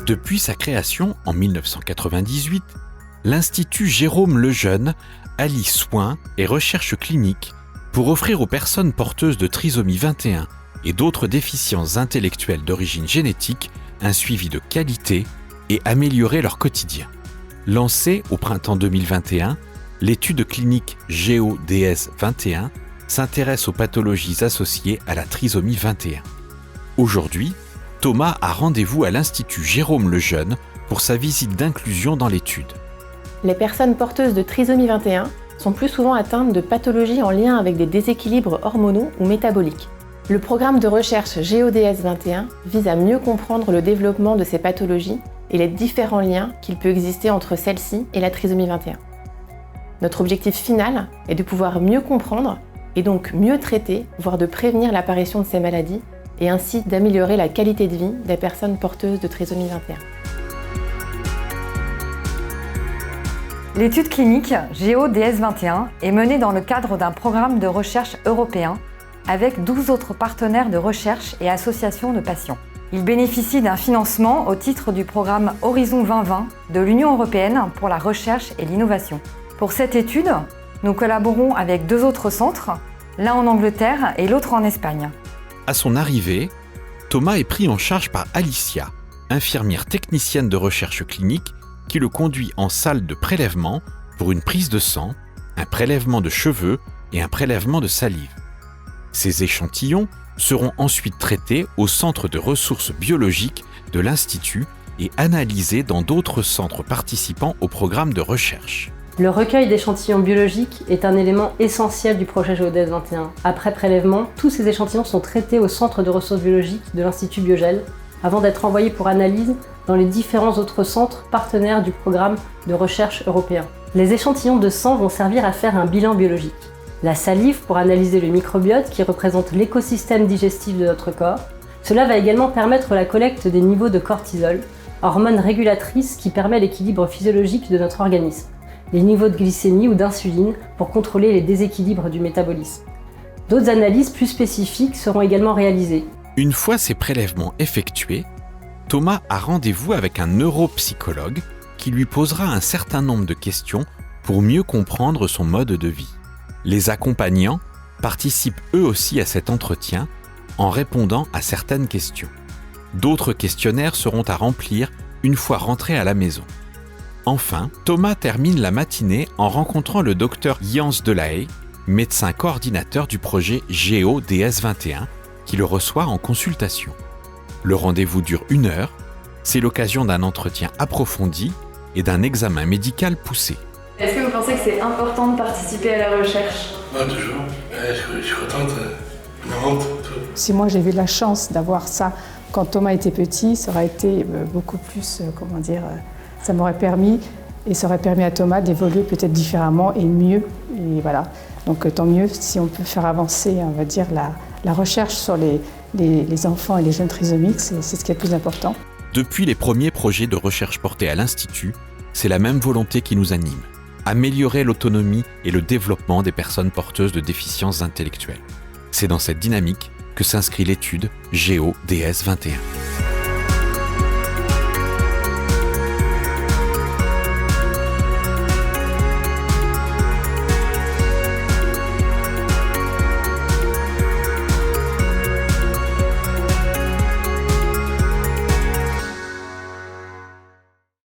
Depuis sa création en 1998, l'Institut Jérôme Lejeune allie soins et recherche clinique pour offrir aux personnes porteuses de trisomie 21 et d'autres déficiences intellectuelles d'origine génétique un suivi de qualité et améliorer leur quotidien. Lancée au printemps 2021, l'étude clinique GEO-DS 21 s'intéresse aux pathologies associées à la trisomie 21. Aujourd'hui, Thomas a rendez-vous à l'Institut Jérôme Lejeune pour sa visite d'inclusion dans l'étude. Les personnes porteuses de trisomie 21 sont plus souvent atteintes de pathologies en lien avec des déséquilibres hormonaux ou métaboliques. Le programme de recherche GEO-DS 21 vise à mieux comprendre le développement de ces pathologies et les différents liens qu'il peut exister entre celles-ci et la trisomie 21. Notre objectif final est de pouvoir mieux comprendre et donc mieux traiter, voire de prévenir l'apparition de ces maladies et ainsi d'améliorer la qualité de vie des personnes porteuses de trisomie 21. L'étude clinique GEO-DS 21 est menée dans le cadre d'un programme de recherche européen avec 12 autres partenaires de recherche et associations de patients. Il bénéficie d'un financement au titre du programme Horizon 2020 de l'Union européenne pour la recherche et l'innovation. Pour cette étude, nous collaborons avec 2 autres centres, l'un en Angleterre et l'autre en Espagne. À son arrivée, Thomas est pris en charge par Alicia, infirmière technicienne de recherche clinique qui le conduit en salle de prélèvement pour une prise de sang, un prélèvement de cheveux et un prélèvement de salive. Ces échantillons seront ensuite traités au centre de ressources biologiques de l'Institut et analysés dans d'autres centres participant au programme de recherche. Le recueil d'échantillons biologiques est un élément essentiel du projet GEO-DS 21. Après prélèvement, tous ces échantillons sont traités au centre de ressources biologiques de l'Institut Biogel avant d'être envoyés pour analyse dans les différents autres centres partenaires du programme de recherche européen. Les échantillons de sang vont servir à faire un bilan biologique. La salive pour analyser le microbiote qui représente l'écosystème digestif de notre corps. Cela va également permettre la collecte des niveaux de cortisol, hormone régulatrice qui permet l'équilibre physiologique de notre organisme. Les niveaux de glycémie ou d'insuline pour contrôler les déséquilibres du métabolisme. D'autres analyses plus spécifiques seront également réalisées. Une fois ces prélèvements effectués, Thomas a rendez-vous avec un neuropsychologue qui lui posera un certain nombre de questions pour mieux comprendre son mode de vie. Les accompagnants participent eux aussi à cet entretien en répondant à certaines questions. D'autres questionnaires seront à remplir une fois rentrés à la maison. Enfin, Thomas termine la matinée en rencontrant le docteur Jans Delahaye, médecin coordinateur du projet GEO-DS 21, qui le reçoit en consultation. Le rendez-vous dure 1 heure, c'est l'occasion d'un entretien approfondi et d'un examen médical poussé. Est-ce que vous pensez que c'est important de participer à la recherche ? Toujours. Je suis contente. Une honte. Si moi j'ai eu la chance d'avoir ça quand Thomas était petit, ça aurait été beaucoup plus, ça m'aurait permis, et ça aurait permis à Thomas d'évoluer peut-être différemment et mieux. Et voilà. Donc tant mieux si on peut faire avancer, on va dire, la recherche sur les enfants et les jeunes trisomiques, c'est ce qui est le plus important. Depuis les premiers projets de recherche portés à l'Institut, c'est la même volonté qui nous anime. Améliorer l'autonomie et le développement des personnes porteuses de déficiences intellectuelles. C'est dans cette dynamique que s'inscrit l'étude GEO-DS 21.